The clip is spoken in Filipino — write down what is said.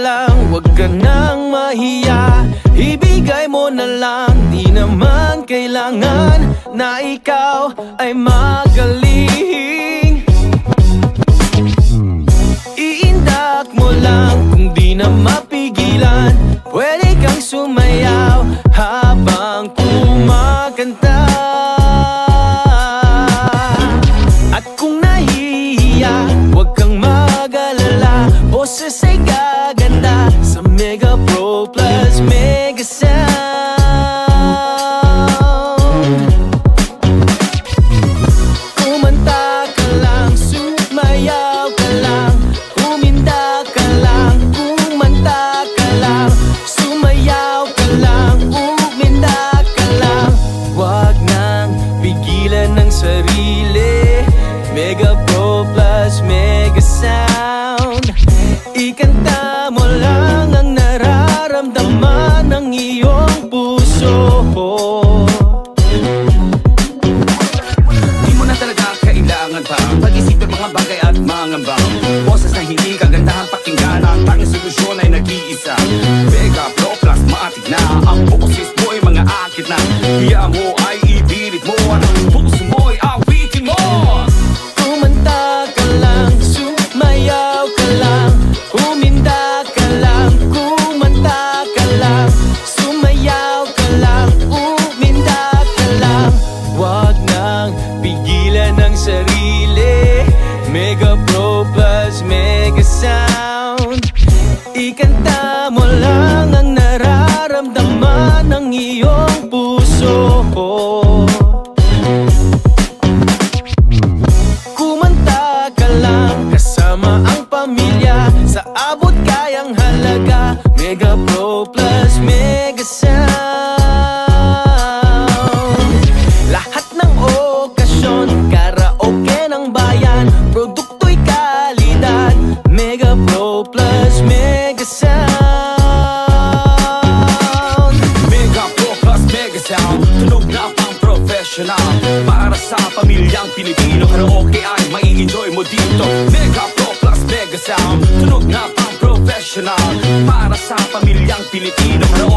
lang, wag ka nang mahiya. Ibigay mo na lang, di naman kailangan na ikaw ay magaling. Iindak mo lang kung di na mapigilan. Pwede kang sumayaw habang kumakanta. At kung nahihiya, huwag kang mag-alala. Boses ay gaganda sa Mega Pro Plus Mega Sound. Kumanta ka lang, sumayaw ka lang, uminda ka lang, kumanta ka lang, sumayaw ka lang, uminda ka lang. Huwag nang pigilan ng sarili. Mega Pro Plus Mega Sound. Ikanta mo lang ang nararamdaman ng iyong puso. Di mo na talaga kailangan pa pag-isipin mga bagay at mangamba. Boses na hindi kagandahan pakinggan. Ang tanging solusyon ay nag-iisa. Mega Pro Plus matik na. Ang boses mo ay mga akit na. Hiya mo ay ipilit mo. At ang puso mo ay awitin mo. Kumanta ka lang, sumayaw ka lang, uminda ka lang, kumanta ka lang, sumayaw ka lang, uminda ka lang. Huwag nang pigilan ng sarili. Mega Pro Plus Mega Sound. Ikanta mo lang ang nararamdaman ng iyong puso. Kumanta ka lang kasama ang pamilya sa abot kayang halaga. Mega Pro Plus Mega Sound. Lahat ng okasyon, karaoke ng bayan, produkto'y kalidad. Mega Pro Plus Mega Sound. Mega Pro Plus Mega Sound. Tunog na pang professional para sa pamilyang Pilipino. Karaoke ay mai-enjoy mo dito. Mega Pro Plus Mega Sound. Tunog na pang professional para sa pamilyang Pilipino. Karaoke